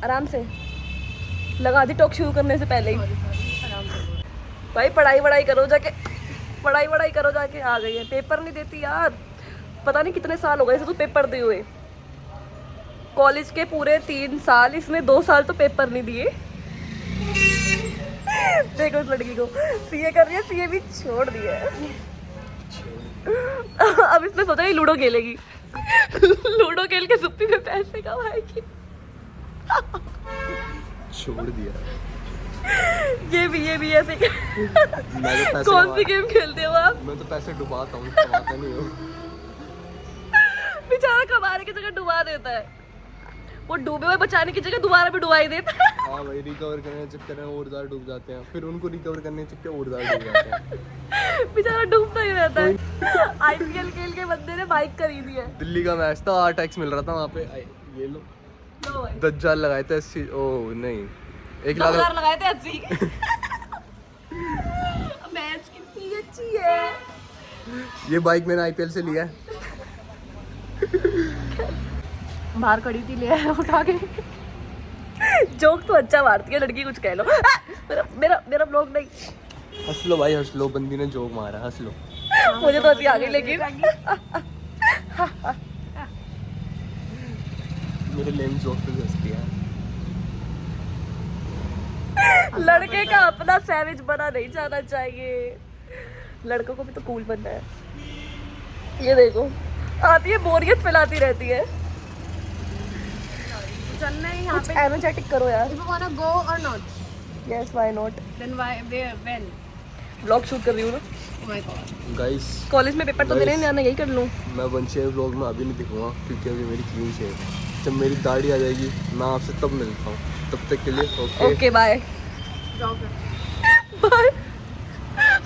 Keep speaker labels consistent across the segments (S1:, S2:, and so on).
S1: आराम से लगा दी टॉक शुरू करने से पहले ही। भाई पढ़ाई करो जाके, पढ़ाई करो जाके। आ गई है, पेपर नहीं देती यार, पता नहीं कितने साल हो गए इसे तो पेपर दिए हुए। कॉलेज के पूरे 3 साल, इसमें 2 साल तो पेपर नहीं दिए। देखो उस लड़की को, सीए कर रही है, सीए भी छोड़ दिया है। अब इसने सोचा ये लूडो खेलेगी। लूडो खेल के सुप्पी में पैसे कमाएगी।
S2: छोड़ दिया।
S1: ये भी ऐसे कौन सी गेम खेलते हो आप?
S2: मैं तो पैसे डुबाता हूँ, कमाता नहीं हूँ।
S1: बेचारा कमाने की जगह डुबा देता है, वो डूबे हुए बचाने की जगह दोबारा भी डुबा ही देता है।
S2: हाँ भाई, रिकवर करने के चक्कर में और ज़्यादा डूब जाते हैं, फिर उनको रिकवर करने के चक्कर और ज़्यादा डूब जाते हैं।
S1: बेचारा डूबता ही रहता है। आईपीएल खेल के बंदे ने बाइक खरीदी है।
S2: दिल्ली का मैच था, 8x मिल रहा था वहाँ पे। ये लो दज्जाल लगाए थे 80। ओह नहीं, 1 लाख
S1: लगाए थे 80। मैच कितनी अच्छी है।
S2: ये बाइक मैंने आईपीएल से लिया है।
S1: बाहर खड़ी थी, ले आया उठा के। जोक तो अच्छा मारती है लड़की, कुछ कह लो। मेरा ब्लॉग नहीं।
S2: हंस लो भाई, हंस लो, बंदी ने जोक मारा, हंस लो।
S1: मुझे तो अभी आ गई, लेकिन
S2: मेरे लेम जोक पे हंसती है।
S1: लड़के का अपना सैविज बना नहीं जाना चाहिए, लड़कों को भी तो कूल बनना है। ये देखो आती है, बोरियत फैलाती रहती है।
S3: चलना है यहाँ
S1: कुछ
S3: पे।
S1: एनर्जेटिक करो यार।
S3: If you wanna go or not?
S1: Yes, why not.
S3: Then why? Where? When?
S1: Vlog shoot कर रही हूँ ना,
S3: Oh my god.
S2: Guys
S1: college में पेपर तो देने नहीं आना, यही कर लूँ।
S2: मैं वंशी व्लॉग में अभी नहीं दिखूंगा, क्योंकि अभी मेरी क्लीन शेव है। जब मेरी दाढ़ी आ जाएगी मैं आपसे तब मिलता हूँ, तब तक के लिए ओके।
S1: ओके बाय
S3: जाओ फिर।
S1: बाय।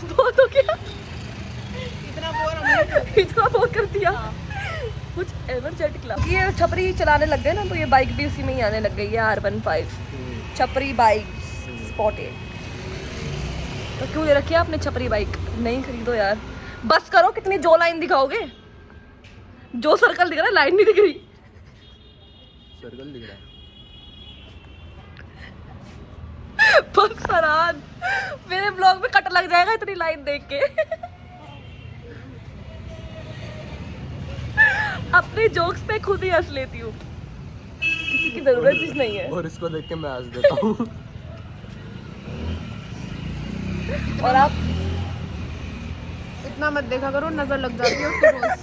S1: बहुत हो गया,
S3: इतना बोर हमने
S1: इतना बोर कर दिया। कुछ एनर्जेटिक ला। ये छपरी चलाने लग गए ना, तो ये बाइक भी उसी में ही आने लग गई है। R15 छपरी बाइक स्पॉटेड। तो क्यों ले रखी है आपने छपरी बाइक? नहीं खरीदो यार, बस करो। कितनी जो लाइन दिखाओगे? जो सर्कल दिख रहा है, लाइन नहीं दिख रही।
S2: सर्कल दिख रहा है।
S1: बस फरहान, मेरे ब्लॉग में कट लग जाएगा इतनी लाइन देख के। अपने जोक्स पे खुद ही हंस लेती हूँ, किसी की जरूरत ही नहीं है।
S2: और इसको देख के मैं हंस देता हूँ।
S1: और आप
S3: इतना मत देखा करो, नजर लग जाती है उसको रोज।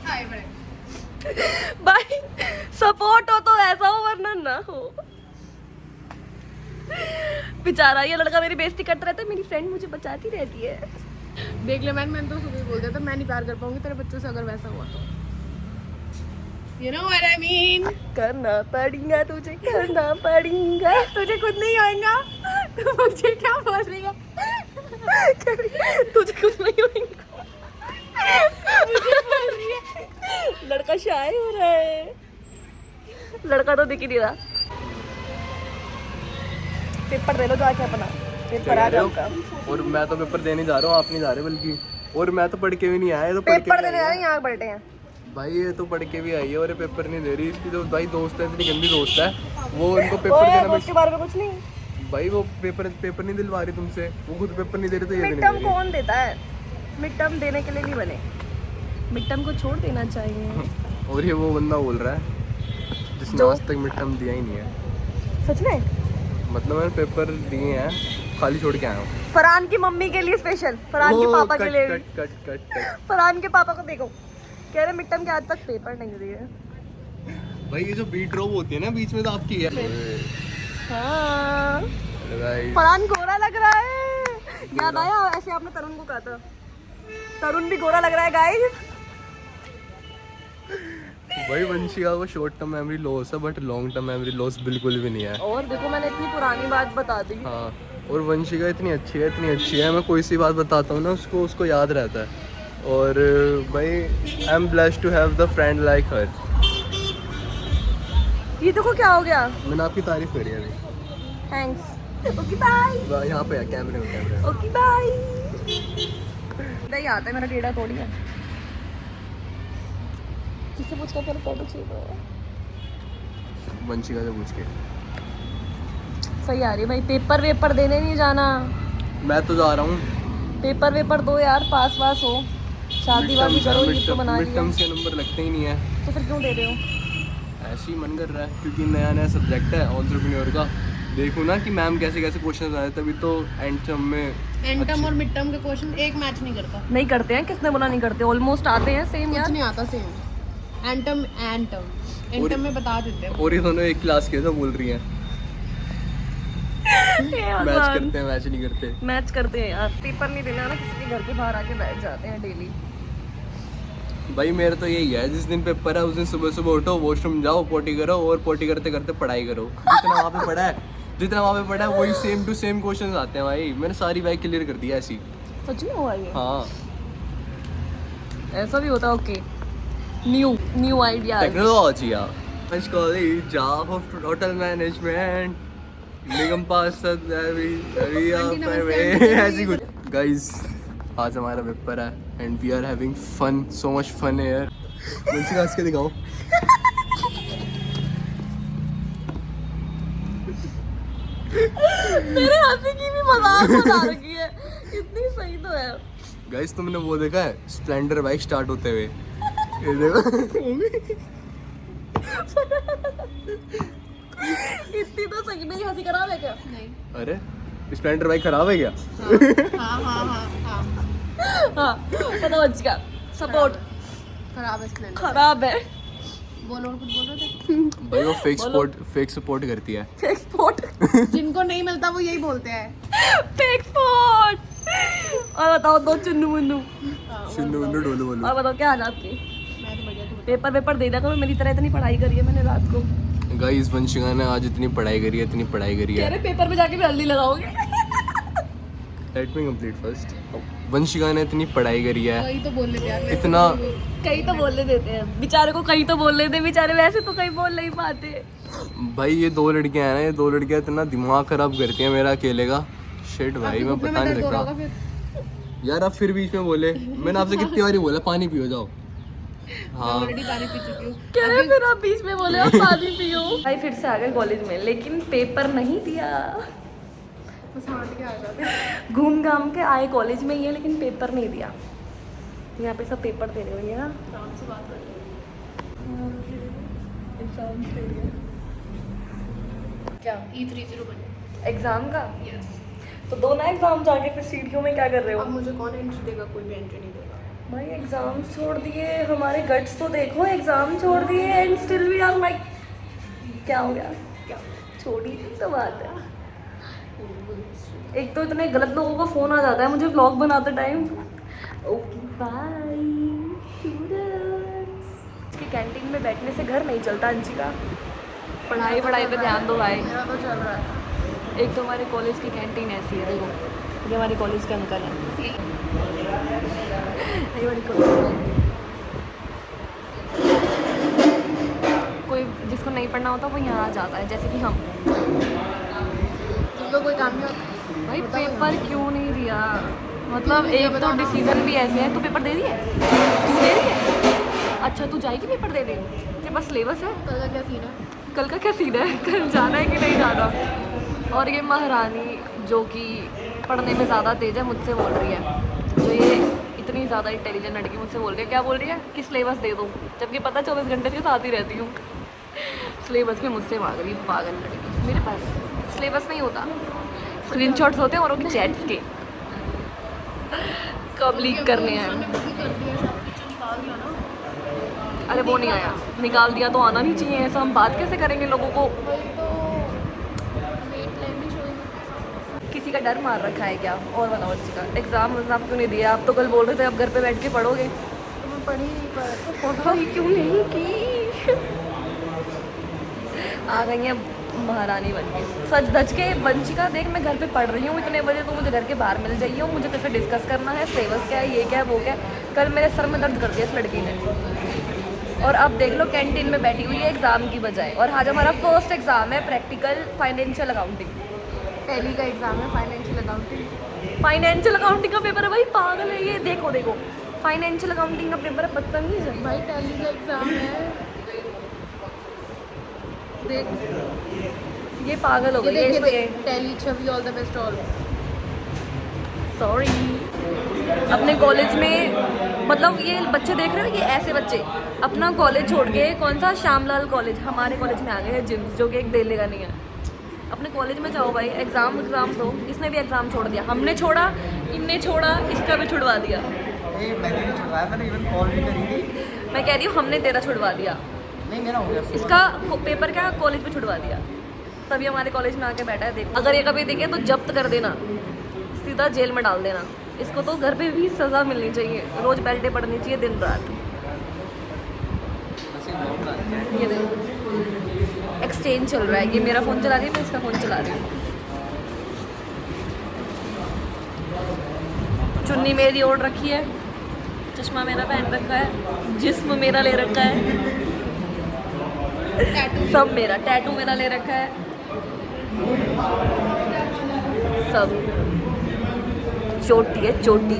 S3: हाय बड़े।
S1: भाई सपोर्ट हो तो ऐसा हो, वरना ना हो। बेचारा ये लड़का मेरी बेइज्जती करता रहता है, मेरी फ्रेंड मुझे बचाती रहती है।
S3: देख ले, मैंने तो सुबह बोल दिया था मैं नहीं प्यार कर पाऊंगी तेरे बच्चों से अगर वैसा हुआ तो। You know what I mean?
S1: करना पड़ेगा तुझे, करना पड़ेगा।
S3: तुझे खुद नहीं आएगा तो मुझे क्या बोल रही है?
S1: तुझे कुछ नहीं होगा।
S3: मुझे बोल रही है।
S1: लड़का शाय हो रहा है, लड़का तो दिख ही नहीं रहा। पेपर दे लो जाके अपना, पेपर आ जाऊंगा।
S2: और मैं तो पेपर देने जा रहा हूँ, आप नहीं जा रहे बल्कि। और मैं तो पढ़ के भी नहीं आया, तो
S1: पेपर देने आ रहे हैं, यहाँ बैठे हैं।
S2: भाई ये तो पढ़ के भी आई है और ये पेपर नहीं दे रही। इसकी जो भाई दोस्त है, इतनी गंदी दोस्त है, वो उनको पेपर
S1: ओए,
S2: देना
S1: उसके बारे में कुछ नहीं।
S2: भाई वो पेपर नहीं दिलवा रही तुमसे, वो खुद पेपर नहीं दे रही तो ये भी
S1: मिड
S2: नहीं
S1: टर्म
S2: दे रही।
S1: कौन देता है? मिड टर्म देने के लिए नहीं बने, मिड टर्म को छोड़ देना चाहिए।
S2: और ये वो बंदा बोल रहा है जिसने
S1: जो?
S2: आज तक मिड टर्म दिया ही नहीं है।
S1: सच में?
S2: मतलब मैंने पेपर दिए हैं, खाली छोड़ के आया हूँ।
S1: फरहान की मम्मी के लिए स्पेशल, फरहान के पापा के लिए।
S2: Cut cut cut cut.
S1: Farhan के पापा को देखो, कह रहे मिड टर्म के आज तक पेपर नहीं दिए।
S2: भाई ये जो बीट ड्रॉप होती है ना बीच में, तो आपकी है।
S1: हाँ,
S2: भाई
S1: फरहान गोरा लग रहा है। याद आया ऐसे आपने तरुण को कहा था, तरुण भी गोरा लग रहा है गाइस।
S2: भाई वंशी का वो शॉर्ट टर्म मेमोरी लॉस है, but long term memory loss बिल्कुल भी नहीं है।
S1: और देखो मैंने इतनी पुरानी बात बता दी।
S2: हाँ, और वंशिका इतनी अच्छी है, इतनी अच्छी है, मैं कोई सी बात बताता हूँ ना उसको याद रहता है। और भाई I am blessed to have the friend like her.
S1: ये देखो क्या हो गया।
S2: मैंने आपकी तारीफ करी है अभी।
S1: थैंक्स। Okay bye.
S2: यहाँ पे है कैमरे में, कैमरे में।
S1: Okay bye. इधर ही आता है, मेरा टेढ़ा थोड़ी है। किससे पूछ कर फोटो चाहिए तो
S2: वंशिका से पूछ के।
S1: सही आ रही है भाई। पेपर वेपर देने नहीं जाना?
S2: मैं तो जा रहा हूँ।
S1: पेपर वेपर दो यार, पास वास हो, शादी वादी करो, ये तो बना
S2: मिड
S1: लिया।
S2: टर्म्स के नंबर लगते ही नहीं है।
S1: तो फिर क्यों दे रहे हो?
S2: ऐसे ही मन कर रहा है क्योंकि नया नया सब्जेक्ट है एंटरप्रेन्योर का। देखूँ ना कि मैम कैसे कैसे क्वेश्चन बनाए, तभी तो एंड टर्म में।
S3: एंड टर्म और मिड टर्म के क्वेश्चन एक मैच नहीं करता,
S1: नहीं करते हैं, किसने बोला नहीं करते? ऑलमोस्ट आते हैं सेम
S3: कुछ
S1: यार।
S3: नहीं आता सेम। एंड टर्म में बता देते हैं।
S2: और ये दोनों एक क्लास के तो बोल रही हैं मैच करते हैं, मैच नहीं करते।
S1: मैच करते हैं यार। पेपर नहीं देना ना, किसी के घर के बाहर आके बैठ जाते हैं डेली।
S2: भाई मेरा तो यही है, जिस दिन पेपर है उस दिन सुबह सुबह उठो, वॉशरूम जाओ, पोटी करो और पोटी करते करते पढ़ाई करो। जितना वहाँ पे पढ़ा है वही सेम टू सेम क्वेश्चंस आते हैं भाई। मैंने सारी बाइक क्लियर कर दी ऐसी।
S1: सच में हुआ ये?
S2: हाँ,
S1: ऐसा भी होता है। Okay, new idea.
S2: Technology college job of hotel management निगम पास ऐसी कुछ। गाइस आज हमारा पेपर है and we are having fun, so much fun here. मुझे हंस के दिखाओ।
S1: मेरे हंसी की भी मजाक बना रखी है, इतनी सही तो है।
S2: गाइस तुमने वो देखा है स्प्लेंडर बाइक स्टार्ट होते हुए? ये देखो।
S1: इतनी तो सही नहीं, हंसी खराब है क्या?
S3: नहीं।
S2: अरे स्प्लेंडर बाइक खराब है क्या?
S3: हाँ।
S1: हाँ पता बच गया। सपोर्ट
S3: खराब है स्प्लेंडर।
S1: खराब है।
S3: बोलो, और कुछ बोल रहे थे?
S2: भाई वो फेक सपोर्ट करती है।
S1: Fake spot.
S3: जिनको नहीं मिलता वो यही बोलते हैं।
S1: Fake spot. और बताओ दो चुन्नू मुन्नू।
S2: सुनो उन्नो डोलो बोलो।
S1: और बताओ क्या हाल है आपकी?
S3: मैं तो बढ़िया। तू
S1: पेपर वेपर दे दिया करो, मेरी तरह इतनी पढ़ाई करी है मैंने रात को।
S2: गाइस वंशिका ने आज इतनी पढ़ाई करी है,
S1: कह रहे पेपर पे जाके भी हल्दी लगाओगे।
S2: Let me complete first. Vanshika ने इतनी पढ़ाई करी है,
S3: वही तो बोल रहे थे यार।
S2: इतना।
S1: कहीं तो बोलने देते हैं बेचारे को, कहीं तो बोलने दे बेचारे, वैसे तो कहीं बोल नहीं पाते।
S2: भाई ये दो लड़कियां हैं ना, ये दो लड़कियां इतना दिमाग खराब करती हैं मेरा अकेले का। शिट भाई मैं पता नहीं
S3: होगा
S2: रखा
S3: फिर।
S2: यार। आप फिर बीच में बोले, मैंने आपसे कितनी बारी बोला पानी पियो जाओ। हाँ
S3: ऑलरेडी पानी पी चुकी हूँ।
S1: कह रहे फिर आप बीच में बोले आप पानी पियो। भाई फिर से आ गए कॉलेज में, लेकिन पेपर नहीं दिया।
S3: बस हाथ के आ जाते।
S1: घूम घाम के आए कॉलेज में ही है, लेकिन पेपर नहीं दिया। यहाँ पे सब पेपर दे रहे होंगे ना।
S3: आराम से बात कर।
S1: एग्जाम दे रहे हैं। क्या
S3: E301।
S1: एग्जाम का?
S3: यस।
S1: तो दो ना एग्जाम जाके फिर सीढ़ियों में क्या कर रहे हो?
S3: अब मुझे कौन एंट्री देगा? कोई भी एंट्री नहीं देगा।
S1: भाई एग्जाम छोड़ दिए, हमारे गट्स तो देखो, एग्जाम छोड़ दिए and still we are like क्या हो गया?
S3: क्या?
S1: छोड़ी थी तो बात है। एक तो इतने गलत लोगों का फोन आ जाता है मुझे व्लॉग बनाते टाइम। Okay bye students. कि कैंटीन में बैठने से घर नहीं चलता अंशिका। पढ़ाई पे ध्यान दो भाई।
S3: मेरा तो चल रहा है।
S1: एक तो हमारे कॉलेज की कैंटीन ऐसी है, देखो ये हमारे कॉलेज के अंकल हैं। ये हमारी कॉलेज कोई जिसको नहीं पढ़ना होता वो यहाँ आ जाता है, जैसे कि हम।
S3: जिनको कोई काम नहीं होता।
S1: भाई पेपर क्यों नहीं दिया? मतलब एक तो डिसीजन भी ऐसे है। तू पेपर दे रही है? तू दे रही है? अच्छा तू जाएगी पेपर दे दे? तेरे पास सिलेबस है?
S3: कल का क्या सीन है?
S1: कल का क्या सीन है? कल जाना है कि नहीं जाना? और ये महारानी जो कि पढ़ने में ज़्यादा तेज है मुझसे बोल रही है, जो ये इतनी ज़्यादा इंटेलिजेंट लड़की मुझसे बोल रही है, क्या बोल रही है कि सिलेबस दे दो, जबकि पता 24 घंटे के साथ ही रहती हूँ। सिलेबस में मुझसे मांग रही पागल लड़की। मेरे पास सिलेबस नहीं होता, स्क्रीनशॉट्स होते हैं और उनके चैट्स के कब लीक करने हैं।
S3: मैंने बुक कर दिया, सब कुछ निकाल दिया ना।
S1: अरे वो नहीं आया, निकाल दिया तो आना नहीं चाहिए। ऐसा हम बात कैसे करेंगे लोगों को?
S3: वही तो वेट लाइन में शोइंग।
S1: किसी का डर मार रखा है क्या? और बताओ अच्छी का एग्जाम क्यों नहीं दिया? आप तो कल बोल रहे थे आप घर पे बैठ के पढ़ोगे।
S3: तो मैं पढ़ी नहीं पर
S1: पढ़ाई क्यों नहीं की? आ गई है महारानी बन के सच धज के। वंशिका देख मैं घर पे पढ़ रही हूँ इतने बजे, तो मुझे घर के बाहर मिल जाइए और मुझे कैसे डिस्कस करना है, सिलेबस क्या है, ये क्या है, वो क्या है। कल मेरे सर में दर्द कर दिया इस लड़की ने। और अब देख लो कैंटीन में बैठी हुई है एग्ज़ाम की बजाय। और आज हमारा फर्स्ट एग्ज़ाम है प्रैक्टिकल फाइनेंशियल अकाउंटिंग।
S3: पहली का एग्जाम है फाइनेंशियल अकाउंटिंग।
S1: फाइनेंशियल अकाउंटिंग का पेपर है भाई, पागल है ये। देखो देखो फाइनेंशियल अकाउंटिंग का पेपर है, बदतमीज है।
S3: भाई टैली का एग्जाम है। देख
S1: ये पागल हो गई है इसलिए।
S3: Tally Chhavi all the best all.
S1: Sorry. अपने कॉलेज में मतलब ये बच्चे देख रहे हो, ये ऐसे बच्चे अपना कॉलेज छोड़ के, कौन सा श्यामलाल कॉलेज, हमारे कॉलेज में आ गए हैं जिम, जो कि एक देने का नहीं है। अपने कॉलेज में जाओ भाई, एग्ज़ाम दो। इसने भी एग्ज़ाम छोड़ दिया, हमने छोड़ा, इनने छोड़ा, इसका भी छुड़वा दिया।
S4: मैंने नहीं छुड़वाया, मैंने इवन कॉल भी करी थी।
S1: मैं कह रही हूँ हमने तेरा छुड़वा दिया,
S4: नहीं मेरा हो गया।
S1: इसका पेपर क्या कॉलेज में छुड़वा दिया, तभी हमारे कॉलेज में आके बैठा है। देखो अगर ये कभी दिखे तो जब्त कर देना, सीधा जेल में डाल देना। इसको तो घर पे भी सज़ा मिलनी चाहिए, रोज़ बेल्टें पड़नी चाहिए दिन रात। ये देखो एक्सचेंज चल रहा है, ये मेरा फ़ोन चला रही है, मैं इसका फ़ोन चला रही हूँ। चुन्नी मेरी ओढ़ रखी है, चश्मा मेरा पहन रखा है, जिस्म मेरा ले रखा है, सब मेरा, टैटू मेरा ले रखा है, सब। चोटी है चोटी,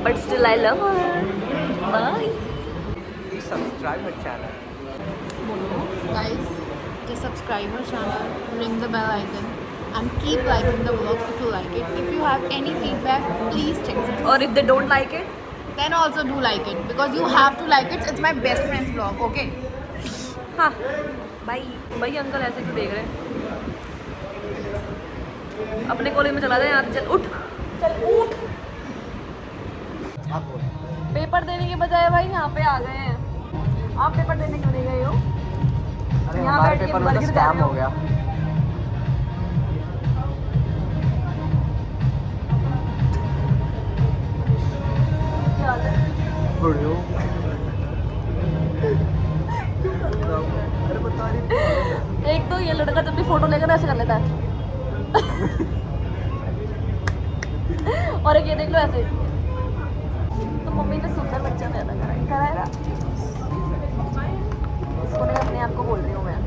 S1: but still I love her. Bye.
S4: Subscribe my channel.
S3: Guys, just subscribe our channel, ring the bell icon, and keep liking the vlog if you like it. If you have any feedback, please check it.
S1: और if they don't like it,
S3: Then also do like it because you have to like it. It's my best friend's vlog. Okay.
S1: हाँ भाई भाई uncle ऐसे क्यों देख रहे हैं? अपने कॉलेज में चला जाए, यहाँ से चल उठ, चल उठ।
S4: आप बोलो।
S1: पेपर देने के बजाय भाई यहाँ पे आ गए हैं। आप पेपर देने क्यों नहीं गए हो?
S4: अरे
S1: यहाँ
S4: हमारे
S1: बैठ के
S4: पेपर में
S1: बर्गर
S4: तो
S1: खा
S4: स्कैम
S1: रहे हो।
S4: हो गया।
S1: क्या हाल है?
S4: बुढ़ियो। अरे बता रही थी।
S1: एक तो ये लड़का जब भी फोटो लेकर ऐसे कर लेता है और एक ये देख लो ऐसे। तो मम्मी ने सुंदर बच्चा पैदा कराएगा। इसको नहीं, अपने आप को बोल रही हूँ मैं।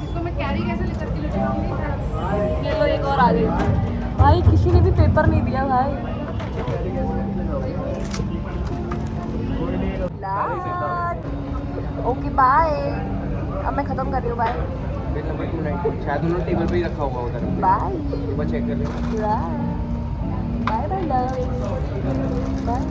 S3: इसको मैं कैरी कैसे लेकर के ले जाऊंगी?
S1: ये लो एक और आ गई। भाई किसी ने भी पेपर नहीं दिया भाई। ओके बाय, अब मैं खत्म कर रही हूँ। बाय
S4: बिल नंबर 290 शायद उन्होंने टेबल पे ही रखा होगा उधर।
S1: बाय
S4: एक बार चेक कर लेना।
S1: Bye bye love bye.